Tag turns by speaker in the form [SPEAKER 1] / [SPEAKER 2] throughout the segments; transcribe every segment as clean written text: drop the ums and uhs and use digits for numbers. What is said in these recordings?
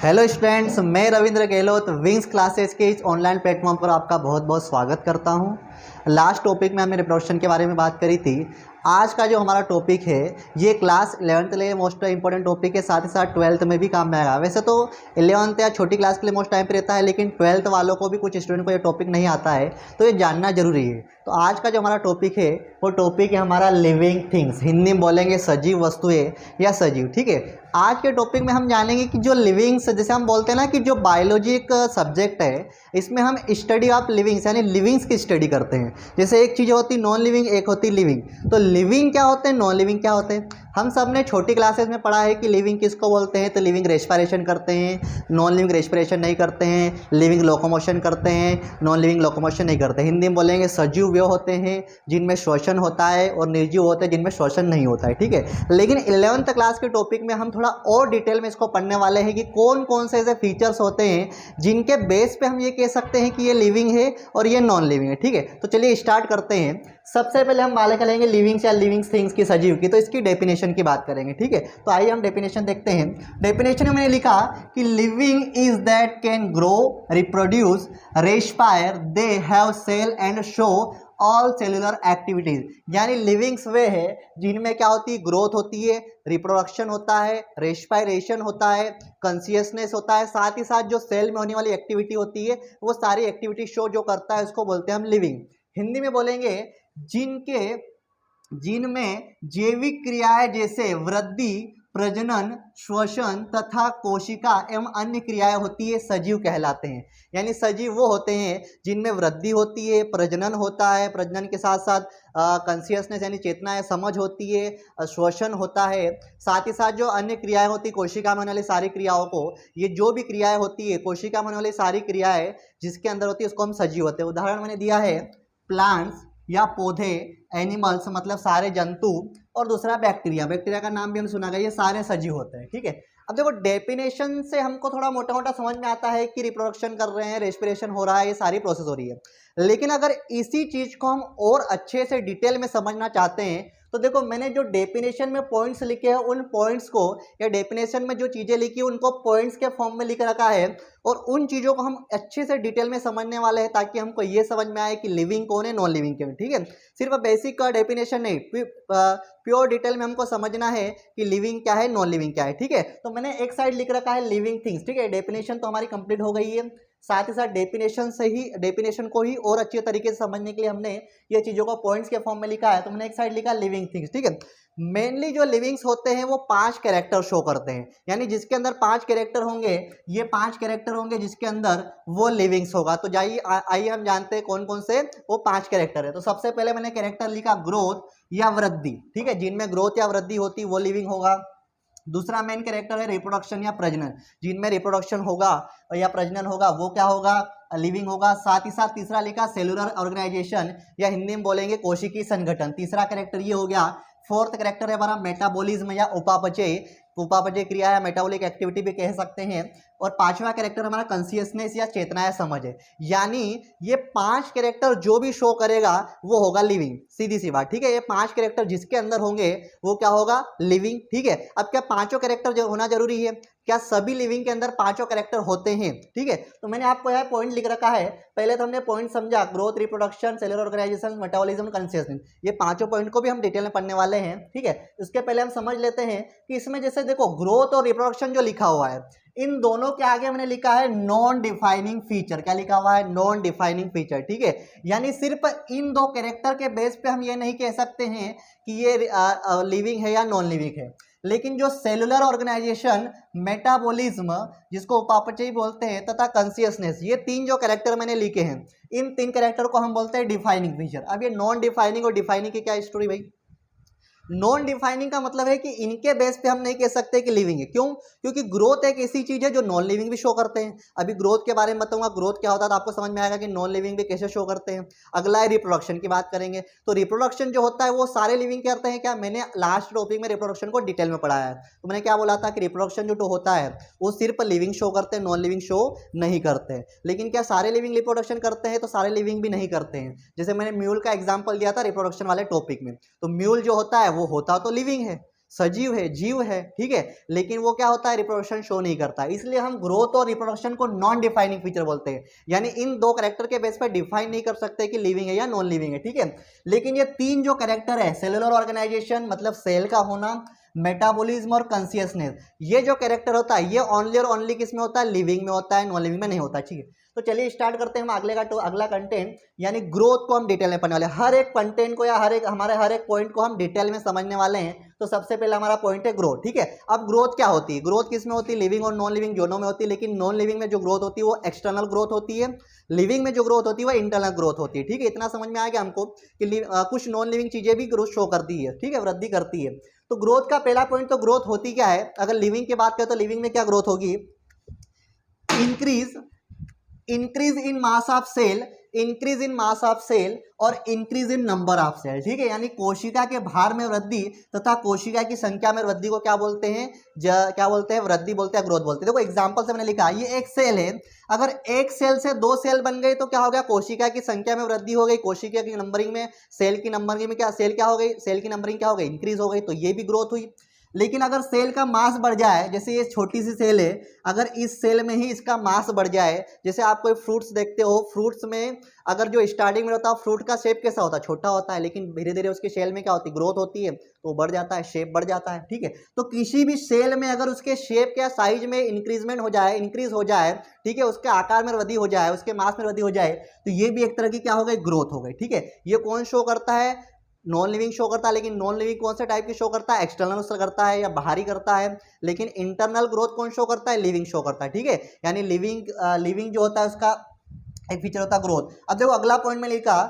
[SPEAKER 1] Hello students, मैं Ravindra Gehlot wings classes के इस ऑनलाइन प्लेटफॉर्म पर आपका बहुत बहुत स्वागत करता हूं। लास्ट टॉपिक में हमने रिप्रोडक्शन के बारे में बात करी थी। आज का जो हमारा टॉपिक है ये क्लास 11th के लिए मोस्ट इंपॉर्टेंट टॉपिक है, साथ ही साथ 12th में भी काम में आएगा। वैसे तो 11th या छोटी क्लास के लिए मोस्ट टाइम पे रहता है, लेकिन 12th वालों को भी कुछ स्टूडेंट को ये टॉपिक नहीं आता है, तो ये जानना जरूरी है। तो आज का जो हमारा टॉपिक है वो टॉपिक है हमारा लिविंग थिंग्स, हिंदी में बोलेंगे सजीव वस्तुएं या सजीव। ठीक है, आज के टॉपिक में हम जानेंगे कि जो लिविंग्स, जैसे हम बोलते हैं ना कि जो बायोलॉजी एक सब्जेक्ट है, इसमें हम स्टडी ऑफ लिविंग्स यानी लिविंग्स की स्टडी करते हैं। जैसे एक चीज़ होती नॉन लिविंग, एक होती लिविंग। तो लिविंग क्या होते हैं, नॉन लिविंग क्या होते हैं। हम सब ने छोटी क्लासेस में पढ़ा है कि लिविंग किसको बोलते हैं। तो लिविंग रेस्पिरेशन करते हैं, नॉन लिविंग रेस्पिरेशन नहीं करते हैं, लिविंग लोकोमोशन करते हैं, नॉन लिविंग लोकोमोशन नहीं करते। हिंदी में बोलेंगे सजीव वे होते हैं जिनमें श्वसन होता है, और निर्जीव होते हैं जिनमें श्वसन नहीं होता है। ठीक है, लेकिन 11th क्लास के टॉपिक में हम थोड़ा और डिटेल में इसको पढ़ने वाले हैं कि कौन कौन से ऐसे फीचर्स होते हैं जिनके बेस पे हम ये कह सकते हैं कि ये लिविंग है और ये नॉन लिविंग है। ठीक है, तो चलिए स्टार्ट करते हैं। सबसे पहले हम बात करेंगे लिविंग्स या लिविंग थिंग्स की, सजीव की। तो इसकी डेफिनेशन की बात करेंगे। ठीक है, तो आइए हम डेफिनेशन देखते हैं। डेफिनेशन में मैंने लिखा कि living is that can grow, reproduce, respire, they have cell and show all cellular activities. यानी लिविंग्स वे है जिनमें क्या होती है, ग्रोथ होती है, रिप्रोडक्शन होता है, रेस्पायरेशन होता है, कॉन्शियसनेस होता है, साथ ही साथ जो सेल में होने वाली एक्टिविटी होती है वो सारी एक्टिविटी शो जो करता है उसको बोलते हैं हम लिविंग। हिंदी में बोलेंगे जिनमें जैविक क्रियाएं जैसे वृद्धि, प्रजनन, श्वसन तथा कोशिका एवं अन्य क्रियाएं होती है, सजीव कहलाते हैं। यानी सजीव वो होते हैं जिनमें वृद्धि होती है, प्रजनन होता है, प्रजनन के साथ साथ कॉन्शियसनेस यानी चेतना है, समझ होती है, श्वसन होता है, साथ ही साथ जो अन्य क्रियाएं होती है कोशिका में होने वाली सारी क्रियाओं को, ये जो भी क्रियाएं होती है कोशिका में होने वाली सारी क्रियाएं जिसके अंदर होती है उसको हम सजीव होते हैं। उदाहरण मैंने दिया है प्लांट्स या पौधे, एनिमल्स मतलब सारे जंतु, और दूसरा बैक्टीरिया। बैक्टीरिया का नाम भी हम सुना गया, ये सारे सजीव होते हैं। ठीक है, अब देखो डेफिनेशन से हमको थोड़ा मोटा मोटा समझ में आता है कि रिप्रोडक्शन कर रहे हैं, रेस्पिरेशन हो रहा है, ये सारी प्रोसेस हो रही है। लेकिन अगर इसी चीज को हम और अच्छे से डिटेल में समझना चाहते हैं तो देखो मैंने जो डेफिनेशन में पॉइंट्स लिखे हैं उन पॉइंट्स को, या डेफिनेशन में जो चीजें लिखी है उनको पॉइंट्स के फॉर्म में लिख रखा है, और उन चीजों को हम अच्छे से डिटेल में समझने वाले हैं ताकि हमको ये समझ में आए कि लिविंग कौन है, नॉन लिविंग कौन है। ठीक है, सिर्फ बेसिक का डेफिनेशन नहीं, प्योर डिटेल में हमको समझना है कि लिविंग क्या है, नॉन लिविंग क्या है। ठीक है, तो मैंने एक साइड लिख रखा है लिविंग थिंग्स। ठीक है, डेफिनेशन तो हमारी कंप्लीट हो गई है, साथ ही साथ डेफिनेशन को ही और अच्छे तरीके से समझने के लिए हमने ये चीज़ों को पॉइंट्स के फॉर्म में लिखा है। तो मैंने एक साइड लिखा लिविंग थिंग्स। ठीक है, मेनली जो लिविंग्स होते हैं वो 5 कैरेक्टर शो करते हैं, यानी जिसके अंदर 5 कैरेक्टर होंगे, ये 5 कैरेक्टर होंगे जिसके अंदर वो लिविंग्स होगा। तो जाइए आइए हम जानते हैं कौन कौन से वो 5 कैरेक्टर है। तो सबसे पहले मैंने कैरेक्टर लिखा ग्रोथ या वृद्धि। ठीक है, जिनमें ग्रोथ या वृद्धि होती वो लिविंग होगा। दूसरा मेन कैरेक्टर है रिप्रोडक्शन या प्रजनन, जिनमें रिप्रोडक्शन होगा या प्रजनन होगा वो क्या होगा, लिविंग होगा। साथ ही साथ तीसरा लिखा सेलुलर ऑर्गेनाइजेशन, या हिंदी में बोलेंगे कोशिकीय संगठन, तीसरा कैरेक्टर ये हो गया। फोर्थ कैरेक्टर है हमारा मेटाबॉलिज्म या उपापचय, उपापचय क्रिया या मेटाबॉलिक एक्टिविटी भी कह सकते हैं। और पांचवा कैरेक्टर हमारा कॉन्शियसनेस या चेतना या समझ है। यानी ये 5 कैरेक्टर जो भी शो करेगा वो होगा लिविंग, सीधी सी बात। ठीक है, ये 5 कैरेक्टर जिसके अंदर होंगे वो क्या होगा, लिविंग। ठीक है, अब क्या पांचों कैरेक्टर जो होना जरूरी है, क्या सभी लिविंग के अंदर 5 कैरेक्टर होते हैं। ठीक है, तो मैंने आपको यह पॉइंट लिख रखा है। पहले तो हमने पॉइंट समझा growth, reproduction, cellular organisation, metabolism, consciousness, ये 5 पॉइंट को भी हम डिटेल में पढ़ने वाले हैं। ठीक है, इसके पहले हम समझ लेते हैं कि इसमें जैसे देखो ग्रोथ और रिप्रोडक्शन जो लिखा हुआ है, इन दोनों के आगे मैंने लिखा है नॉन डिफाइनिंग फीचर। क्या लिखा हुआ है, नॉन डिफाइनिंग फीचर। ठीक है, यानी सिर्फ इन 2 कैरेक्टर के बेस पे हम ये नहीं कह सकते हैं कि ये लिविंग है या नॉन लिविंग है। लेकिन जो सेलुलर ऑर्गेनाइजेशन, मेटाबॉलिज्म जिसको उपापचय बोलते हैं, तथा कॉन्शियसनेस, ये 3 जो कैरेक्टर मैंने लिखे हैं, इन 3 कैरेक्टर को हम बोलते हैं डिफाइनिंग फीचर। अब ये नॉन डिफाइनिंग और डिफाइनिंग की क्या स्टोरी भाई। नॉन डिफाइनिंग का मतलब है कि इनके बेस पे हम नहीं कह सकते कि लिविंग है। क्यों, क्योंकि ग्रोथ एक ऐसी चीज है जो नॉन लिविंग भी शो करते हैं। अभी ग्रोथ के बारे में बताऊंगा, ग्रोथ क्या होता है तो आपको समझ में आएगा कि नॉन लिविंग भी कैसे शो करते हैं। अगला है रिप्रोडक्शन की बात करेंगे, तो रिप्रोडक्शन जो होता है वो सारे लिविंग करते हैं क्या, मैंने लास्ट टॉपिक में रिप्रोडक्शन को डिटेल में पढ़ाया है। तो मैंने क्या बोला था कि रिप्रोडक्शन जो होता है वो सिर्फ लिविंग शो करते हैं, नॉन लिविंग शो नहीं करते हैं। लेकिन क्या सारे लिविंग रिप्रोडक्शन करते हैं, तो सारे लिविंग भी नहीं करते हैं। जैसे मैंने म्यूल का एग्जाम्पल दिया था रिप्रोडक्शन वाले टॉपिक में, तो म्यूल जो होता है वो होता तो लिविंग है, सजीव है, जीव है, ठीक है, लेकिन वो क्या होता है, रिप्रोडक्शन शो नहीं करता। इसलिए हम ग्रोथ और रिप्रोडक्शन को नॉन डिफाइनिंग फीचर बोलते हैं, यानी इन दो कैरेक्टर के बेस पर डिफाइन नहीं कर सकते कि लिविंग है या नॉन लिविंग है, ठीक है। लेकिन ये तीन जो कैरेक्टर है, सेलुलर ऑर्गेनाइजेशन मतलब सेल का होना, मेटाबॉलिज्म और कॉन्शियसनेस, ये जो कैरेक्टर होता है ये ओनली और ओनली किस में होता है, लिविंग में होता है, नॉन लिविंग में नहीं होता, ठीक है। तो चलिए स्टार्ट करते हैं हम अगला कंटेंट, यानी ग्रोथ को हम डिटेल में पढ़ने वाले हैं। हर एक कंटेंट को या हर एक पॉइंट को हम डिटेल में समझने वाले हैं। तो सबसे पहले हमारा पॉइंट है ग्रोथ, ठीक है। अब ग्रोथ क्या होती है, ग्रोथ किस में होती है, लिविंग और नॉन लिविंग दोनों में होती है, लेकिन नॉन लिविंग में जो ग्रोथ होती है वो एक्सटर्नल ग्रोथ होती है, लिविंग में जो ग्रोथ होती है वो इंटरनल ग्रोथ होती है, ठीक है। इतना समझ में आ गया हमको कि कुछ नॉन लिविंग चीजें भी ग्रोथ शो करती है, ठीक है, वृद्धि करती है। तो ग्रोथ का पहला पॉइंट, तो ग्रोथ होती क्या है, अगर लिविंग की बात करें तो लिविंग में क्या ग्रोथ होगी, increase in mass of cell, increase in mass of cell और increase in number of cell, ठीक है। यानी कोशिका के भार में वृद्धि तथा कोशिका की संख्या में वृद्धि को क्या बोलते हैं, क्या बोलते हैं, वृद्धि बोलते हैं, ग्रोथ बोलते हैं। देखो एग्जांपल से मैंने लिखा, ये एक सेल है, अगर एक सेल से दो सेल बन गई तो क्या हो गया, कोशिका की संख्या में वृद्धि हो गई, कोशिका की नंबरिंग में, सेल की नंबरिंग में क्या, सेल क्या हो गई, सेल की नंबरिंग क्या हो गई, इंक्रीज हो गई, तो ये भी ग्रोथ हुई। लेकिन अगर सेल का मास बढ़ जाए, जैसे ये छोटी सी सेल है, अगर इस सेल में ही इसका मास बढ़ जाए, जैसे आप कोई फ्रूट्स देखते हो, फ्रूट्स में अगर जो स्टार्टिंग में होता है फ्रूट का शेप कैसा होता है, छोटा होता है, लेकिन धीरे धीरे उसकी सेल में क्या होती है, ग्रोथ होती है, तो बढ़ जाता है, शेप बढ़ जाता है, ठीक है। तो किसी भी सेल में अगर उसके शेप या साइज में इंक्रीजमेंट हो जाए, इंक्रीज हो जाए, ठीक है, उसके आकार में वृद्धि हो जाए, उसके मास में वृद्धि हो जाए, तो ये भी एक तरह की क्या हो गई, ग्रोथ हो गई, ठीक है। ये कौन शो करता है, नॉन लिविंग शो करता है, लेकिन नॉन लिविंग कौन से टाइप की शो करता है, एक्सटर्नल करता है या बाहरी करता है, लेकिन इंटरनल ग्रोथ कौन शो करता है, लिविंग शो करता है, ठीक है। यानी लिविंग जो होता है उसका एक फीचर होता है ग्रोथ। अब देखो अगला पॉइंट में लिखा,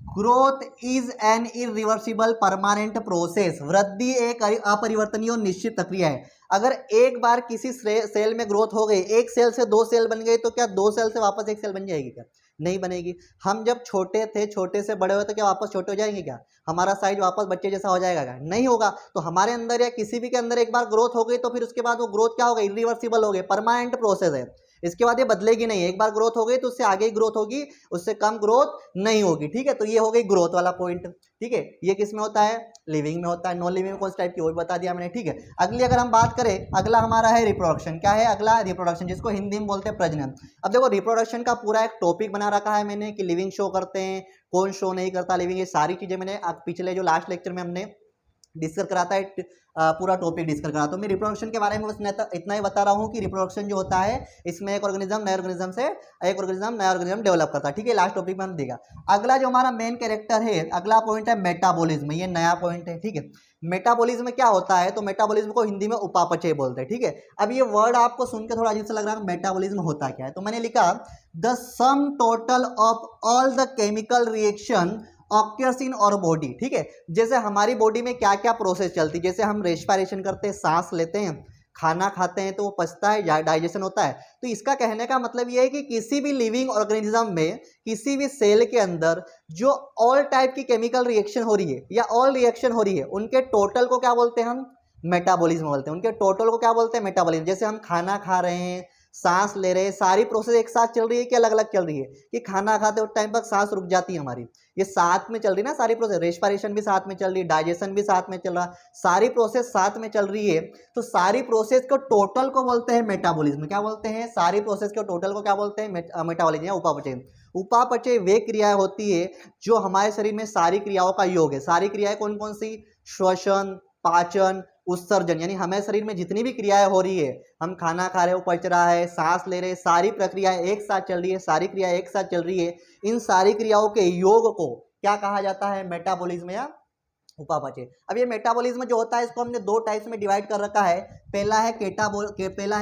[SPEAKER 1] growth is an irreversible permanent process, वृद्धि एक अपरिवर्तनीय और निश्चित प्रक्रिया है। अगर एक बार किसी सेल में ग्रोथ हो गई, एक सेल से दो सेल बन गई, तो क्या दो सेल से वापस एक सेल बन जाएगी, क्या नहीं बनेगी। हम जब छोटे थे, छोटे से बड़े हुए तो क्या वापस छोटे हो जाएंगे, क्या हमारा साइज वापस बच्चे जैसा हो जाएगा, क्या नहीं होगा। तो हमारे अंदर या किसी भी के अंदर एक बार ग्रोथ हो गई तो फिर उसके बाद वो ग्रोथ क्या हो गई, इरिवर्सिबल हो गई, परमानेंट प्रोसेस है, इसके बाद ये बदलेगी नहीं। एक बार ग्रोथ हो गई तो उससे आगे ही ग्रोथ होगी, उससे कम ग्रोथ नहीं होगी, ठीक है। तो ये हो गई ग्रोथ वाला पॉइंट, ठीक है। ये किस में होता है, लिविंग में होता है। नॉन लिविंग में कौन सी टाइप की, वो भी बता दिया मैंने, ठीक है। अगली अगर हम बात करें, अगला हमारा है रिप्रोडक्शन। क्या है अगला, रिप्रोडक्शन, जिसको हिंदी में बोलते हैं प्रजनन। अब देखो रिप्रोडक्शन का पूरा एक टॉपिक बना रखा है मैंने कि लिविंग शो करते हैं, कौन शो नहीं करता लिविंग, ये सारी चीजें मैंने पिछले जो लास्ट लेक्चर में हमने डिस्कस कराता है, पूरा टॉपिक डिस्कस करा। तो मैं रिप्रोडक्शन के बारे में बस इतना ही बता रहा हूँ कि रिप्रोडक्शन जो होता है, इसमें एक ऑर्गेनिज्म नए ऑर्गेनिज्म से एक ऑर्गेनिज्म नया ऑर्गेनिज्म डेवलप करता है, ठीक है। लास्ट टॉपिक में हम देगा। अगला जो हमारा मेन कैरेक्टर है, अगला पॉइंट है मेटाबॉलिज्म, ये नया पॉइंट है, ठीक है। मेटाबॉलिज्म क्या होता है, तो मेटाबॉलिज्म को हिंदी में उपापचय बोलते हैं, ठीक है। अब ये वर्ड आपको सुन के थोड़ा अजीब सा लग रहा है, मेटाबॉलिज्म होता क्या है, तो मैंने लिखा the sum total of all the chemical reaction occurs in our body, ठीक है। जैसे हमारी बॉडी में क्या क्या प्रोसेस चलती है, जैसे हम रेस्पिरेशन करते हैं, सांस लेते हैं, खाना खाते हैं तो वो पचता है, डाइजेशन होता है। तो इसका कहने का मतलब ये है कि किसी भी लिविंग ऑर्गेनिज्म में, किसी भी सेल के अंदर जो ऑल टाइप की केमिकल रिएक्शन हो रही है या ऑल रिएक्शन हो रही है, उनके टोटल को क्या बोलते हैं हम, मेटाबॉलिज्म बोलते हैं। उनके टोटल को क्या बोलते हैं, मेटाबॉलिज्म। जैसे हम खाना खा रहे हैं, सांस ले रहे हैं, सारी प्रोसेस एक साथ चल रही है कि अलग अलग चल रही है, कि खाना खाते उस टाइम पर सांस रुक जाती है हमारी, ये साथ में चल रही है ना सारी प्रोसेस, रेस्पिरेशन भी साथ में चल रही है, डाइजेशन भी साथ में चल रहा, सारी प्रोसेस साथ में चल रही है। तो सारी प्रोसेस को टोटल को बोलते हैं मेटाबॉलिज्म। क्या बोलते हैं, सारी प्रोसेस के टोटल को क्या बोलते हैं, मेटाबॉलिज्म या उपापचय। उपापचय वे क्रियाएं होती है जो हमारे शरीर में सारी क्रियाओं का योग है। सारी क्रियाएं कौन कौन सी, श्वसन, पाचन, उत्सर्जन, यानी हमें शरीर में जितनी भी क्रियाएं हो रही है, हम खाना खा रहे हो, पच रहा है, सांस ले रहे हैं, सारी प्रक्रियाएं एक साथ चल रही है, सारी क्रियाएं एक साथ चल रही है। इन सारी क्रियाओं के योग को क्या कहा जाता है, मेटाबॉलिज्म या उपापचय। अब ये मेटाबॉलिज्म जो होता है इसको हमने दो टाइप्स में डिवाइड कर रखा है। पहला है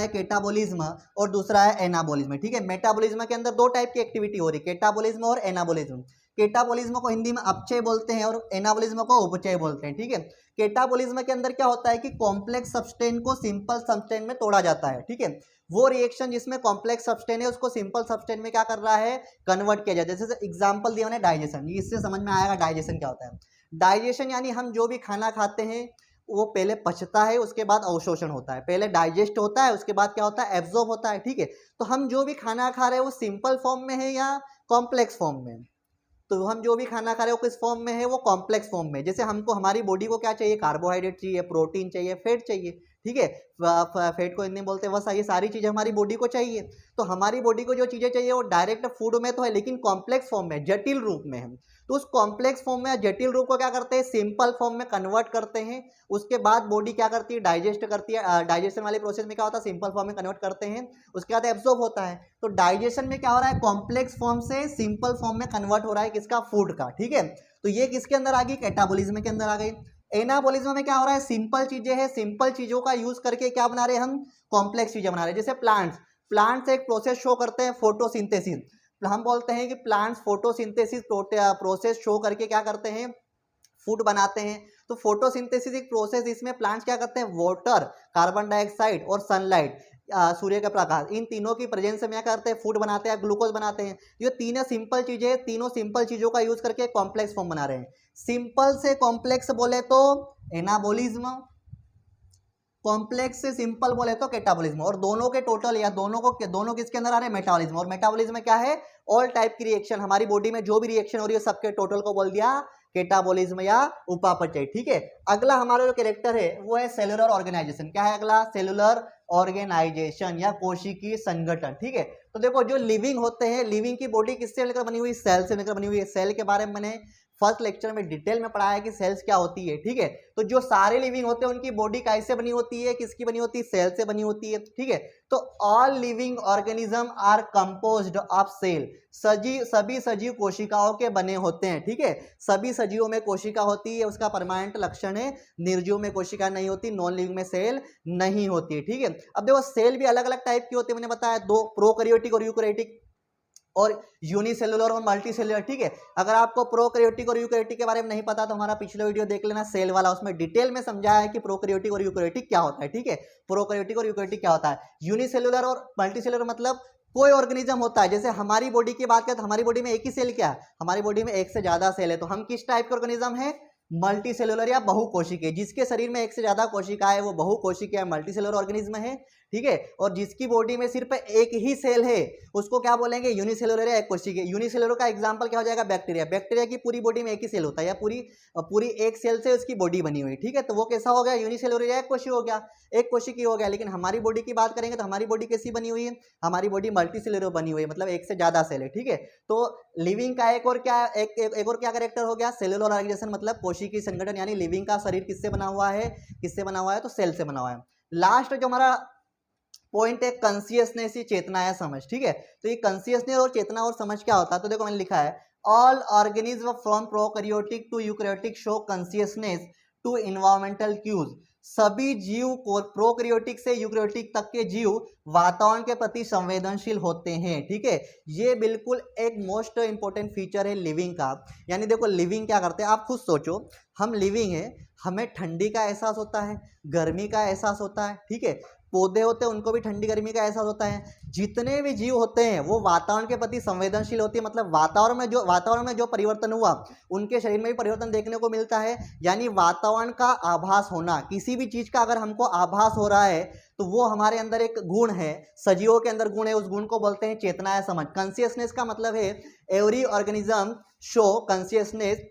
[SPEAKER 1] केटाबॉलिज्म और दूसरा है एनाबॉलिज्म, ठीक है। मेटाबॉलिज्म के अंदर दो टाइप की एक्टिविटी हो रही है, केटाबॉलिज्म और एनाबॉलिज्म। केटाबॉलिज्म को हिंदी में अपचय बोलते हैं और एनाबॉलिज्म को उपचय बोलते हैं, ठीक है। केटाबॉलिज्म के अंदर क्या होता है कि कॉम्प्लेक्स सब्सटेंस को सिंपल सब्सटेंस में तोड़ा जाता है, ठीक है। वो रिएक्शन जिसमें कॉम्प्लेक्स सब्सटेंस है उसको सिंपल सब्सटेंस में क्या कर रहा है, कन्वर्ट किया जाता है। जैसे एग्जांपल दिया मैंने डाइजेशन, इससे समझ में आएगा डाइजेशन क्या होता है। डाइजेशन यानी हम जो भी खाना खाते हैं वो पहले पचता है, उसके बाद अवशोषण होता है, पहले डाइजेस्ट होता है, उसके बाद क्या होता है, एब्जॉर्ब होता है, ठीक है। तो हम जो भी खाना खा रहे हैं वो सिंपल फॉर्म में है या कॉम्प्लेक्स फॉर्म में, तो हम जो भी खाना खा रहे हो किस फॉर्म में है, वो कॉम्प्लेक्स फॉर्म में। जैसे हमको हमारी बॉडी को क्या चाहिए, कार्बोहाइड्रेट चाहिए, प्रोटीन चाहिए, फैट चाहिए, ठीक है। फैट को हिंदी में बोलते हैं वसा, ये सारी चीजें हमारी बॉडी को चाहिए। तो हमारी बॉडी को जो चीजें चाहिए वो डायरेक्ट फूड में तो है, लेकिन कॉम्प्लेक्स फॉर्म में, जटिल रूप में है। तो उस कॉम्प्लेक्स फॉर्म में, जटिल रूप को क्या करते हैं, सिंपल फॉर्म में कन्वर्ट करते हैं। उसके बाद बॉडी क्या करती है, डाइजेस्ट करती है। डाइजेशन वाले प्रोसेस में क्या होता है, सिंपल फॉर्म में कन्वर्ट करते हैं, उसके बाद एब्जॉर्ब होता है। तो डाइजेशन में क्या हो रहा है, कॉम्प्लेक्स फॉर्म से सिंपल फॉर्म में कन्वर्ट हो रहा है, किसका, फूड का, ठीक है। तो ये किसके अंदर आ गई, कैटाबॉलिज्म के अंदर आ गई। एनाबॉलिज्म में क्या हो रहा है, सिंपल चीजें हैं, सिंपल चीजों का यूज करके क्या बना रहे हैं हम, कॉम्प्लेक्स चीजें बना रहे हैं। जैसे प्लांट्स एक प्रोसेस शो करते हैं, फोटोसिंथेसिस। हम बोलते हैं कि प्लांट्स फोटोसिंथेसिस प्रोसेस शो करके क्या करते हैं, फूड बनाते हैं। तो फोटोसिंथेसिस एक प्रोसेस, इसमें प्लांट्स क्या करते हैं, वाटर, कार्बन डाइऑक्साइड और सनलाइट, सूर्य का प्रकाश, इन तीनों की प्रेजेंस में क्या करते हैं, फूड बनाते हैं, ग्लूकोज बनाते हैं। ये तीनों सिंपल चीजें, तीनों सिंपल चीजों का यूज करके कॉम्प्लेक्स फॉर्म बना रहे हैं। सिंपल से कॉम्प्लेक्स बोले तो एनाबोलिज्म, कॉम्प्लेक्स से सिंपल बोले तो कैटाबॉलिज्म, और दोनों के टोटल या दोनों किसके अंदर आ रहे हैं, मेटाबॉलिज्म। और मेटाबॉलिज्म में क्या है, ऑल टाइप की रिएक्शन, हमारी बॉडी में जो भी रिएक्शन हो रही है सबके टोटल को बोल दिया कैटाबॉलिज्म या उपापचय, ठीक है। अगला हमारा जो कैरेक्टर है वो है सेलुलर ऑर्गेनाइजेशन। क्या है अगला, सेलुलर ऑर्गेनाइजेशन या कोशिकीय संगठन, ठीक है। तो देखो जो लिविंग होते हैं, लिविंग की बॉडी किससे मिलकर बनी हुई, सेल से मिलकर बनी हुई है। सेल के बारे में मैंने फर्स्ट लेक्चर में डिटेल में पढ़ाया है कि सेल्स क्या होती है, ठीक है। तो जो सारे लिविंग होते हैं उनकी बॉडी कैसे बनी होती है, किसकी बनी होती है, सेल से बनी होती है, ठीक है। तो all living organism are composed of cell, सभी सजीव कोशिकाओं के बने होते हैं, ठीक है। सभी सजीवों में कोशिका होती है, उसका परमानेंट लक्षण है। निर्जीव में कोशिका नहीं होती, नॉन लिविंग में सेल नहीं होती है, ठीक है। अब देखो सेल भी अलग अलग टाइप की होती है, मैंने बताया दो, प्रोकैरियोटिक और यूकैरियोटिक, और यूनिसेलुलर और मल्टीसेलुलर, ठीक है। अगर आपको प्रोकैरियोटिक और यूकैरियोटिक के बारे में नहीं पता तो हमारा पिछला वीडियो देख लेना, सेल वाला, उसमें डिटेल में समझाया है कि प्रोकैरियोटिक और यूकैरियोटिक क्या होता है, ठीक है। प्रोकैरियोटिक और यूकैरियोटिक क्या होता है, यूनिसेलुलर और मल्टीसेलुलर मतलब कोई ऑर्गेनिज्म होता है। जैसे हमारी बॉडी की बात करें तो हमारी बॉडी में एक ही सेल क्या है, हमारी बॉडी में एक से ज्यादा सेल है। तो हम किस टाइप के ऑर्गेनिज्म है, मल्टी सेलुलर या बहुकोशिकीय। जिसके शरीर में एक से ज्यादा कोशिका है वो बहुकोशिकीय मल्टी सेलुलर ऑर्गेनिज्म है, ठीक है। और जिसकी बॉडी में सिर्फ एक ही सेल है उसको क्या बोलेंगे, यूनिसेलुलर या एक कोशिकीय। यूनिसेलुलर का एग्जांपल क्या हो जाएगा, बैक्टीरिया। बैक्टीरिया की पूरी बॉडी में एक ही सेल होता है, या पूरी एक सेल से उसकी बॉडी बनी हुई, ठीक है। तो वो कैसा हो गया, यूनिसेलुलर या एक कोशिकीय हो गया, एक कोशिकीय हो गया। लेकिन हमारी बॉडी की बात करेंगे तो हमारी बॉडी कैसी बनी हुई है, हमारी बॉडी मल्टी सेलुलर बनी हुई है, मतलब एक से ज्यादा सेल है, ठीक है। तो लिविंग का एक और क्या कैरेक्टर हो गया, सेलुलर ऑर्गेनाइजेशन, मतलब कोशिकीय संगठन। यानी लिविंग का शरीर किससे बना हुआ है, तो सेल से बना हुआ है। लास्ट जो हमारा पॉइंट है कॉन्शियसनेस, ये चेतना या समझ, ठीक है। तो ये कॉन्शियसनेस और चेतना और समझ क्या होता है, तो देखो मैंने लिखा है all organism from prokaryotic to eukaryotic show consciousness to environmental cues. सभी जीव को प्रोकैरियोटिक से यूकैरियोटिक तक के जीव वातावरण के प्रति संवेदनशील होते हैं, ठीक है। ये बिल्कुल एक मोस्ट इंपॉर्टेंट फीचर है लिविंग का। यानी देखो लिविंग क्या करते हैं, आप खुद सोचो, हम लिविंग है, हमें ठंडी का एहसास होता है, गर्मी का एहसास होता है, ठीक है। पौधे होते हैं उनको भी ठंडी गर्मी का एहसास होता है। जितने भी जीव होते हैं वो वातावरण के प्रति संवेदनशील होती है, मतलब वातावरण में जो परिवर्तन हुआ उनके शरीर में भी परिवर्तन देखने को मिलता है। यानी वातावरण का आभास होना, किसी भी चीज का अगर हमको आभास हो रहा है तो वो हमारे अंदर एक गुण है, सजीवों के अंदर गुण है, उस गुण को बोलते हैं चेतना या समझ। कॉन्शियसनेस का मतलब है एवरी ऑर्गेनिज्म शो कॉन्शियसनेस,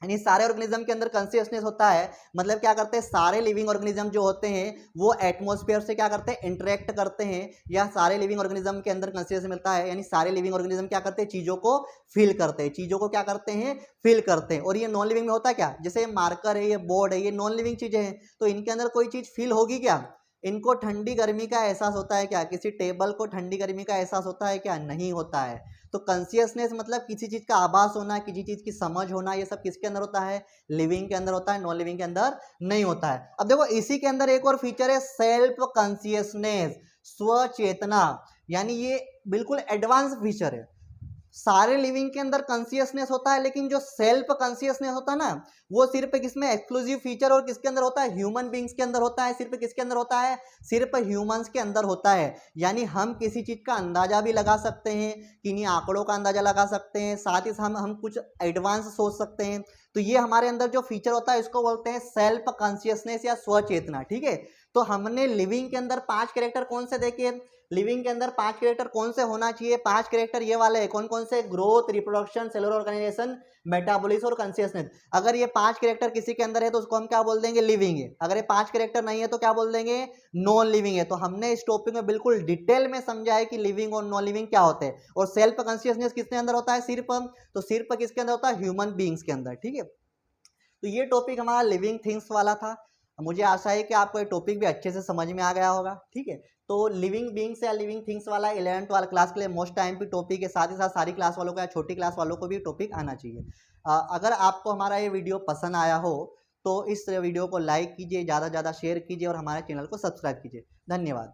[SPEAKER 1] यानी सारे ऑर्गेनिज्म के अंदर कॉन्शियसनेस होता है। मतलब क्या करते हैं, सारे लिविंग ऑर्गेनिज्म जो होते हैं वो एटमॉस्फेयर से क्या करते हैं, इंटरेक्ट करते हैं, या सारे लिविंग ऑर्गेनिज्म के अंदर कॉन्शियसनेस मिलता है। यानी सारे लिविंग ऑर्गेनिज्म क्या करते हैं, चीजों को फील करते हैं, चीजों को क्या करते हैं, फील करते हैं। और ये नॉन लिविंग में होता है क्या, जैसे ये मार्कर है, ये बोर्ड है, ये नॉन लिविंग चीजें हैं, तो इनके अंदर कोई चीज फील होगी क्या, इनको ठंडी गर्मी का एहसास होता है क्या, किसी टेबल को ठंडी गर्मी का एहसास होता है क्या, नहीं होता है। तो कॉन्शियसनेस मतलब किसी चीज का आभास होना, किसी चीज की समझ होना, ये सब किसके अंदर होता है, लिविंग के अंदर होता है, नॉन लिविंग के अंदर नहीं होता है। अब देखो इसी के अंदर एक और फीचर है सेल्फ कॉन्शियसनेस, स्वचेतना। यानी ये बिल्कुल एडवांस फीचर है। सारे लिविंग के अंदर कॉन्शियसनेस होता है, लेकिन जो सेल्फ कॉन्शियसनेस होता है ना वो सिर्फ किसमें एक्सक्लूसिव फीचर और किसके अंदर होता है, ह्यूमन बींग्स के अंदर होता है। सिर्फ किसके अंदर होता है, सिर्फ ह्यूमंस के अंदर होता है। यानी हम किसी चीज का अंदाजा भी लगा सकते हैं, किन्हीं आंकड़ों का अंदाजा लगा सकते हैं, साथ ही हम कुछ एडवांस सोच सकते हैं। तो ये हमारे अंदर जो फीचर होता है इसको बोलते हैं सेल्फ कॉन्शियसनेस या स्वचेतना, ठीक है। तो हमने लिविंग के अंदर 5 कैरेक्टर कौन से देखे, लिविंग के अंदर 5 कैरेक्टर कौन से होना चाहिए? 5 कैरेक्टर ये वाले हैं, कौन कौन से? Growth, reproduction, cellular organisation, metabolism और कॉन्शियसनेस। अगर ये 5 कैरेक्टर किसी के अंदर है तो उसको हम क्या बोल देंगे? लिविंग है। अगर ये 5 कैरेक्टर नहीं है तो क्या बोल देंगे? नॉन लिविंग है। तो हमने इस टॉपिक में बिल्कुल डिटेल में समझा है कि लिविंग और नॉन लिविंग क्या होते हैं। और सेल्फ कॉन्शियसनेस किसके अंदर होता है? सिर्फ तो सिर्फ किसके अंदर होता है? ह्यूमन बींग्स के अंदर। ठीक है, तो ये टॉपिक हमारा लिविंग थिंग्स वाला था। मुझे आशा है कि आपको ये टॉपिक भी अच्छे से समझ में आ गया होगा। ठीक है, तो लिविंग बींग्स या लिविंग थिंग्स वाला 11th वाला क्लास के लिए मोस्ट टाइम की टॉपिक है। साथ ही साथ सारी क्लास वालों को या छोटी क्लास वालों को भी टॉपिक आना चाहिए। अगर आपको हमारा ये वीडियो पसंद आया हो तो इस वीडियो को लाइक कीजिए, ज़्यादा से ज़्यादा शेयर कीजिए और हमारे चैनल को सब्सक्राइब कीजिए। धन्यवाद।